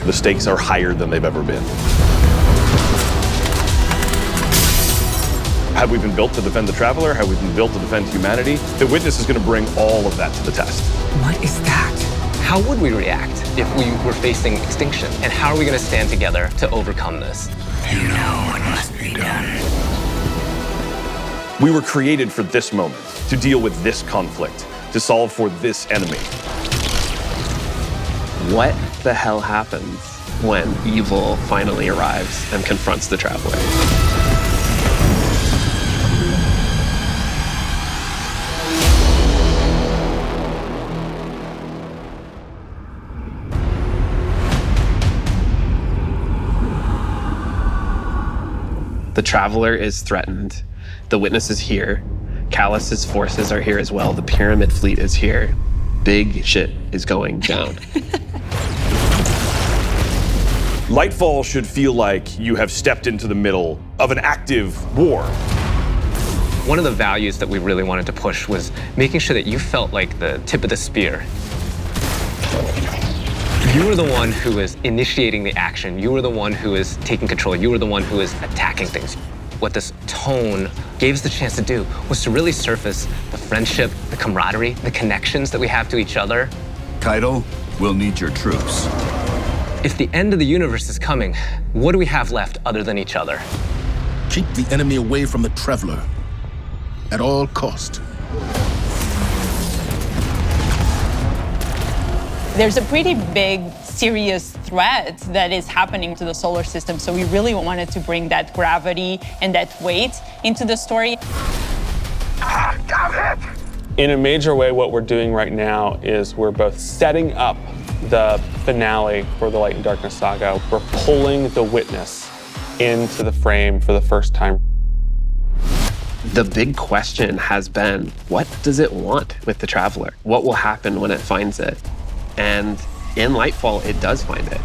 The stakes are higher than they've ever been. Have we been built to defend the Traveler? Have we been built to defend humanity? The Witness is going to bring all of that to the test. What is that? How would we react if we were facing extinction? And how are we going to stand together to overcome this? You know what must be done. We were created for this moment, to deal with this conflict, to solve for this enemy. What the hell happens when evil finally arrives and confronts the Traveler? The Traveler is threatened. The Witness is here. Callus's forces are here as well. The Pyramid fleet is here. Big shit is going down. Lightfall should feel like you have stepped into the middle of an active war. One of the values that we really wanted to push was making sure that you felt like the tip of the spear. You were the one who is initiating the action. You were the one who is taking control. You were the one who is attacking things. What this tone gave us the chance to do was to really surface the friendship, the camaraderie, the connections that we have to each other. Keitel, we'll need your troops. If the end of the universe is coming, what do we have left other than each other? Keep the enemy away from the Traveler at all cost. There's a pretty big, serious threat that is happening to the solar system, so we really wanted to bring that gravity and that weight into the story. In a major way, what we're doing right now is we're both setting up the finale for the Light and Darkness saga. We're pulling the Witness into the frame for the first time. The big question has been, what does it want with the Traveler? What will happen when it finds it? And in Lightfall, it does find it.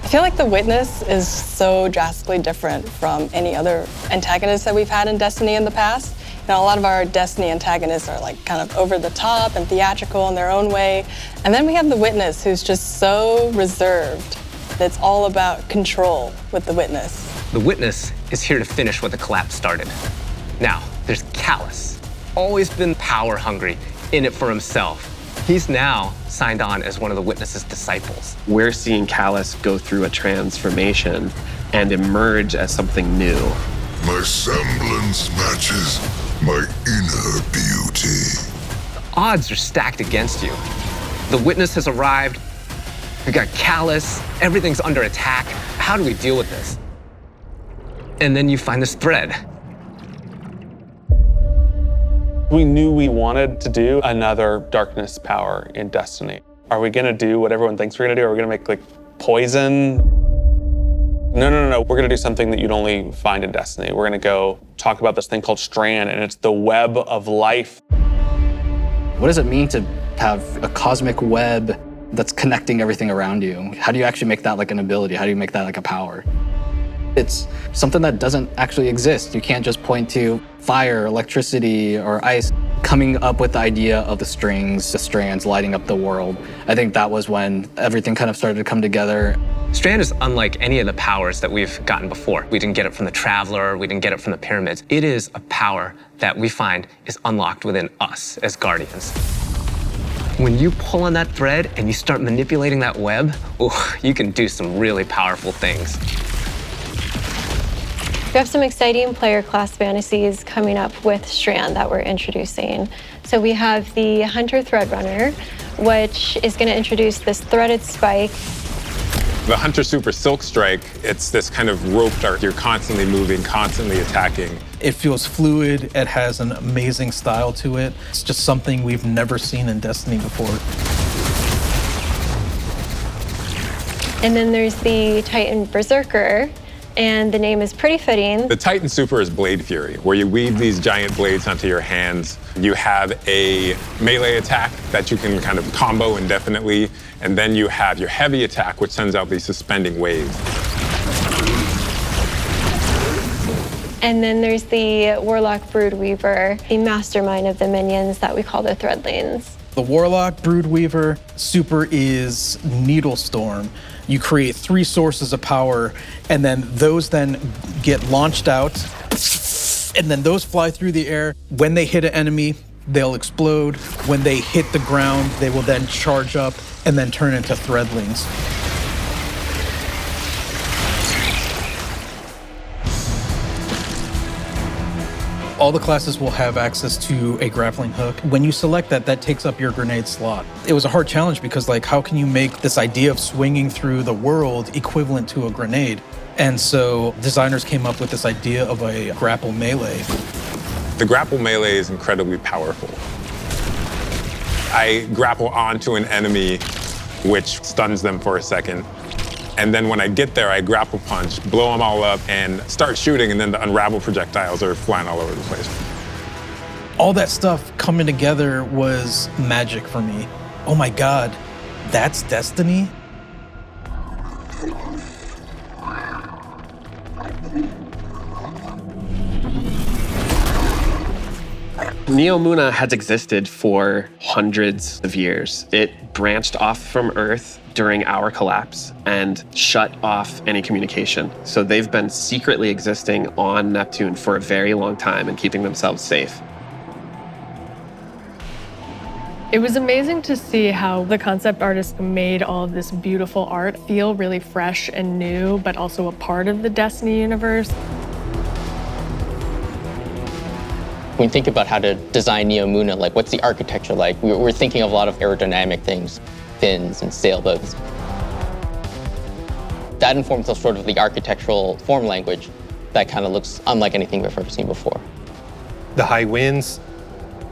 I feel like the Witness is so drastically different from any other antagonist that we've had in Destiny in the past. You know, a lot of our Destiny antagonists are like kind of over the top and theatrical in their own way. And then we have the Witness, who's just so reserved. It's all about control with the Witness. The Witness is here to finish what the collapse started. Now, there's Callus, always been power hungry, in it for himself. He's now signed on as one of the Witness's disciples. We're seeing Callus go through a transformation and emerge as something new. My semblance matches my inner beauty. The odds are stacked against you. The Witness has arrived. We got Callus. Everything's under attack. How do we deal with this? And then you find this thread. We knew we wanted to do another darkness power in Destiny. Are we gonna do what everyone thinks we're gonna do? Are we gonna make like poison? No. We're gonna do something that you'd only find in Destiny. We're gonna go talk about this thing called Strand, and it's the web of life. What does it mean to have a cosmic web that's connecting everything around you? How do you actually make that like an ability? How do you make that like a power? It's something that doesn't actually exist. You can't just point to fire, electricity, or ice. Coming up with the idea of the strings, the strands lighting up the world, I think that was when everything kind of started to come together. Strand is unlike any of the powers that we've gotten before. We didn't get it from the Traveler, we didn't get it from the Pyramids. It is a power that we find is unlocked within us as Guardians. When you pull on that thread and you start manipulating that web, you can do some really powerful things. We have some exciting player class fantasies coming up with Strand that we're introducing. So we have the Hunter Threadrunner, which is going to introduce this threaded spike. The Hunter Super Silk Strike, it's this kind of rope dart. You're constantly moving, constantly attacking. It feels fluid. It has an amazing style to it. It's just something we've never seen in Destiny before. And then there's the Titan Berserker, and the name is pretty fitting. The Titan Super is Blade Fury, where you weave these giant blades onto your hands. You have a melee attack that you can kind of combo indefinitely, and then you have your heavy attack, which sends out these suspending waves. And then there's the Warlock Broodweaver, the mastermind of the minions that we call the Threadlings. The Warlock Broodweaver Super is Needlestorm. You create 3 sources of power, and then those then get launched out, and then those fly through the air. When they hit an enemy, they'll explode. When they hit the ground, they will then charge up and then turn into threadlings. All the classes will have access to a grappling hook. When you select that, that takes up your grenade slot. It was a hard challenge because, like, how can you make this idea of swinging through the world equivalent to a grenade? And so designers came up with this idea of a grapple melee. The grapple melee is incredibly powerful. I grapple onto an enemy, which stuns them for a second. And then when I get there, I grapple punch, blow them all up, and start shooting, and then the unravel projectiles are flying all over the place. All that stuff coming together was magic for me. Oh my God, that's Destiny? Neomuna has existed for hundreds of years. It branched off from Earth during our collapse and shut off any communication. So they've been secretly existing on Neptune for a very long time and keeping themselves safe. It was amazing to see how the concept artist made all of this beautiful art feel really fresh and new, but also a part of the Destiny universe. When you think about how to design Neomuna, like what's the architecture like? We're thinking of a lot of aerodynamic things, fins and sailboats. That informs us sort of the architectural form language that kind of looks unlike anything we've ever seen before. The high winds,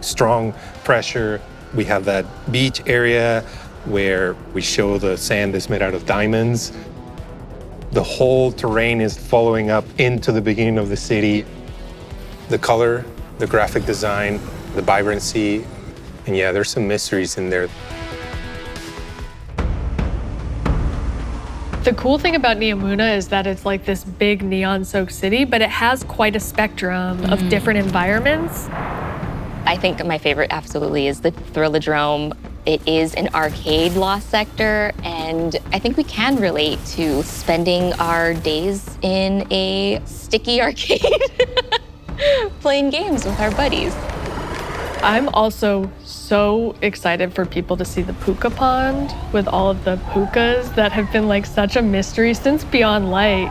strong pressure. We have that beach area where we show the sand is made out of diamonds. The whole terrain is following up into the beginning of the city. The color, the graphic design, the vibrancy, and yeah, there's some mysteries in there. The cool thing about Neomuna is that it's like this big neon-soaked city, but it has quite a spectrum of different environments. I think my favorite absolutely is the Thrillodrome. It is an arcade lost sector, and I think we can relate to spending our days in a sticky arcade playing games with our buddies. I'm also so excited for people to see the puka pond with all of the pukas that have been like such a mystery since Beyond Light.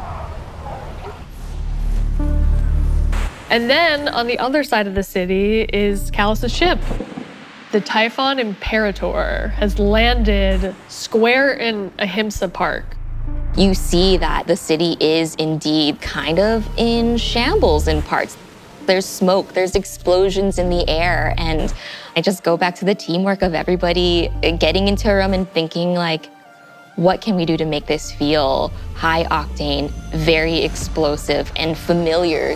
And then on the other side of the city is Callus's ship. The Typhon Imperator has landed square in Ahimsa Park. You see that the city is indeed kind of in shambles in parts. There's smoke, there's explosions in the air, and I just go back to the teamwork of everybody getting into a room and thinking like, what can we do to make this feel high octane, very explosive, and familiar?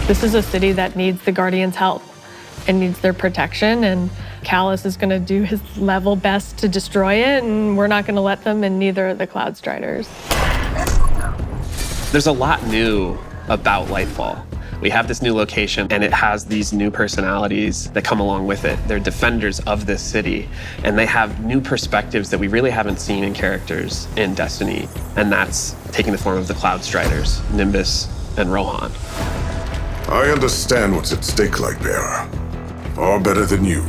This is a city that needs the Guardians' help and needs their protection, and Callus is gonna do his level best to destroy it, and we're not gonna let them, and neither are the Cloud Striders. There's a lot new about Lightfall. We have this new location, and it has these new personalities that come along with it. They're defenders of this city, and they have new perspectives that we really haven't seen in characters in Destiny, and that's taking the form of the Cloud Striders, Nimbus and Rohan. I understand what's at stake, Lightbearer. Far better than you.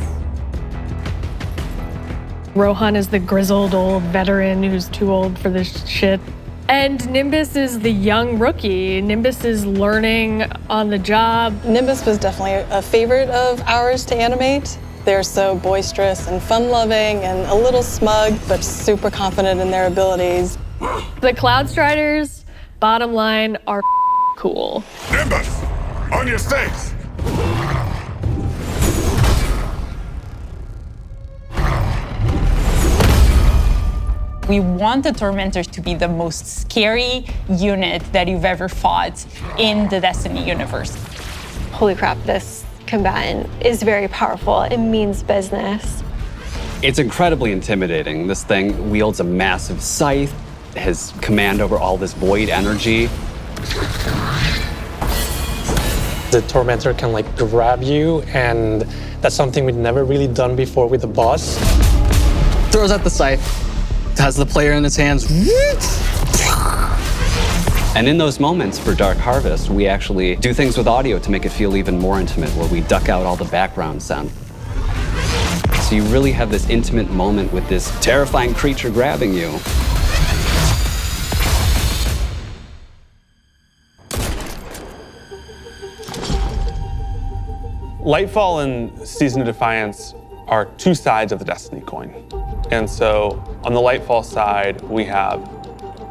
Rohan is the grizzled old veteran who's too old for this shit. And Nimbus is the young rookie. Nimbus is learning on the job. Nimbus was definitely a favorite of ours to animate. They're so boisterous and fun-loving and a little smug, but super confident in their abilities. The Cloud Striders, bottom line, are cool. Nimbus, on your stakes! We want the Tormentors to be the most scary unit that you've ever fought in the Destiny universe. Holy crap, this combatant is very powerful. It means business. It's incredibly intimidating. This thing wields a massive scythe, has command over all this void energy. The Tormentor can like grab you and That's something we'd never really done before with the boss. Throws out the scythe, has the player in his hands. And in those moments for Dark Harvest, we actually do things with audio to make it feel even more intimate, where we duck out all the background sound. So you really have this intimate moment with this terrifying creature grabbing you. Lightfall and Season of Defiance are two sides of the Destiny coin. And so on the Lightfall side, we have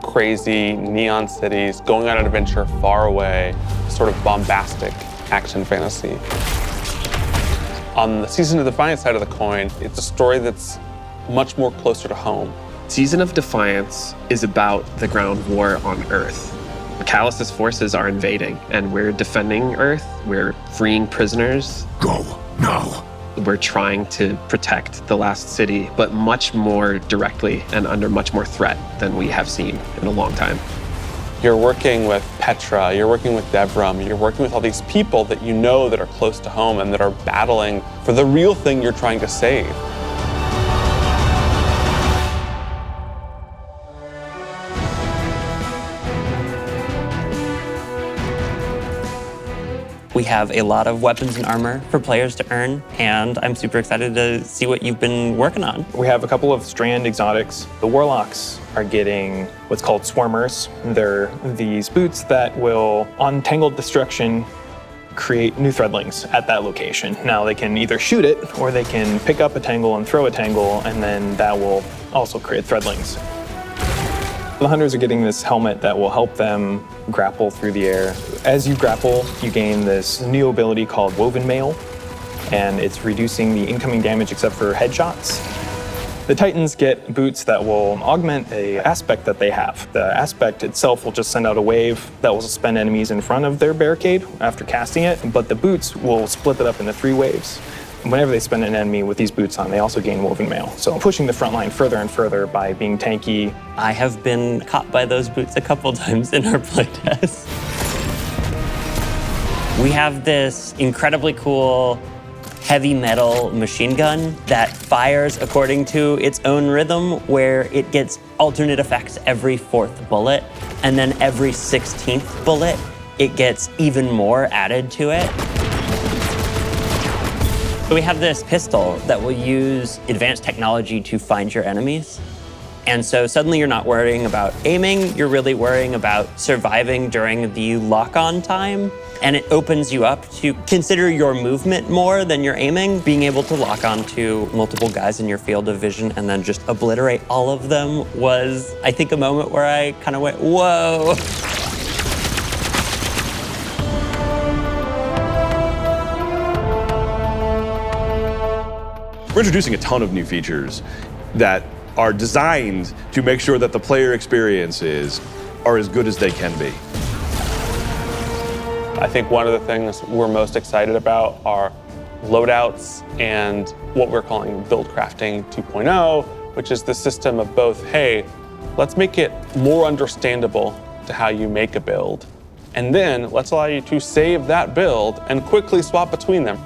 crazy neon cities going on an adventure far away, sort of bombastic action fantasy. On the Season of Defiance side of the coin, it's a story that's much more closer to home. Season of Defiance is about the ground war on Earth. Callus's forces are invading, and we're defending Earth. We're freeing prisoners. Go now. We're trying to protect the last city, but much more directly and under much more threat than we have seen in a long time. You're working with Petra, you're working with Devram, you're working with all these people that you know that are close to home and that are battling for the real thing you're trying to save. We have a lot of weapons and armor for players to earn, and I'm super excited to see what you've been working on. We have a couple of Strand exotics. The Warlocks are getting what's called Swarmers. They're these boots that will, on Tangled Destruction, create new threadlings at that location. Now they can either shoot it, or they can pick up a tangle and throw a tangle, and then that will also create threadlings. The hunters are getting this helmet that will help them grapple through the air. As you grapple, you gain this new ability called Woven Mail, and it's reducing the incoming damage except for headshots. The Titans get boots that will augment an aspect that they have. The aspect itself will just send out a wave that will suspend enemies in front of their barricade after casting it, but the boots will split it up into 3 waves. Whenever they spend an enemy with these boots on, they also gain Woven Mail. So pushing the front line further and further by being tanky. I have been caught by those boots a couple times in our playtest. We have this incredibly cool heavy metal machine gun that fires according to its own rhythm, where it gets alternate effects every 4th bullet, and then every 16th bullet, it gets even more added to it. So we have this pistol that will use advanced technology to find your enemies. And so suddenly you're not worrying about aiming, you're really worrying about surviving during the lock-on time. And it opens you up to consider your movement more than your aiming. Being able to lock on to multiple guys in your field of vision and then just obliterate all of them was, I think, a moment where I kind of went, whoa. We're introducing a ton of new features that are designed to make sure that the player experiences are as good as they can be. I think one of the things we're most excited about are loadouts and what we're calling build crafting 2.0, which is the system of both, hey, let's make it more understandable to how you make a build, and then let's allow you to save that build and quickly swap between them.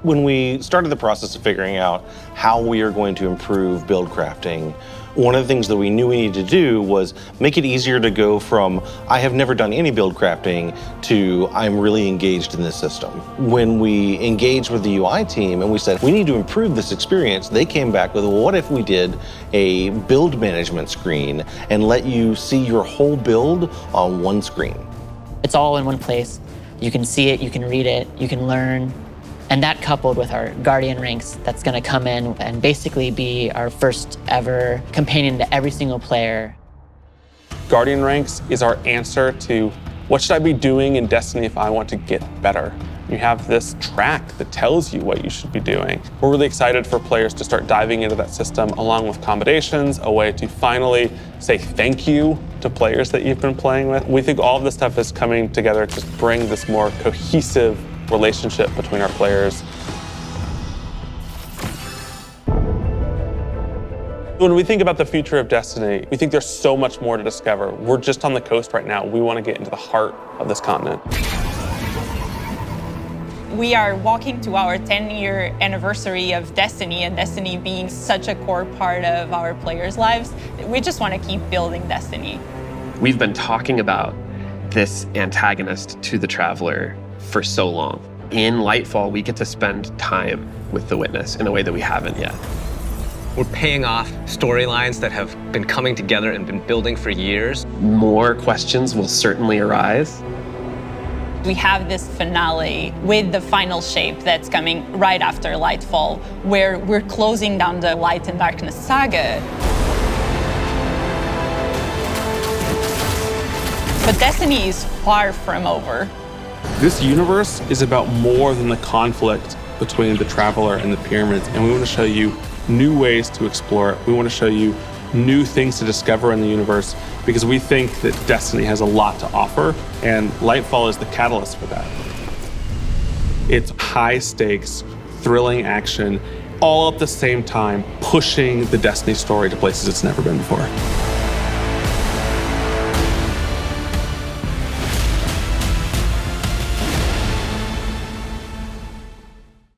When we started the process of figuring out how we are going to improve build crafting, one of the things that we knew we needed to do was make it easier to go from, I have never done any build crafting, to I'm really engaged in this system. When we engaged with the UI team and we said, we need to improve this experience, they came back with, well, what if we did a build management screen and let you see your whole build on one screen? It's all in one place. You can see it, you can read it, you can learn. And that coupled with our Guardian ranks that's gonna come in and basically be our first ever companion to every single player. Guardian ranks is our answer to what should I be doing in Destiny if I want to get better? You have this track that tells you what you should be doing. We're really excited for players to start diving into that system along with accommodations, a way to finally say thank you to players that you've been playing with. We think all of this stuff is coming together to bring this more cohesive relationship between our players. When we think about the future of Destiny, we think there's so much more to discover. We're just on the coast right now. We want to get into the heart of this continent. We are walking to our 10-year anniversary of Destiny, and Destiny being such a core part of our players' lives. We just want to keep building Destiny. We've been talking about this antagonist to the Traveler for so long. In Lightfall, we get to spend time with the Witness in a way that we haven't yet. We're paying off storylines that have been coming together and been building for years. More questions will certainly arise. We have this finale with the final shape that's coming right after Lightfall, where we're closing down the Light and Darkness saga. But Destiny is far from over. This universe is about more than the conflict between the Traveler and the Pyramids, and we want to show you new ways to explore it. We want to show you new things to discover in the universe because we think that Destiny has a lot to offer, and Lightfall is the catalyst for that. It's high stakes, thrilling action, all at the same time pushing the Destiny story to places it's never been before.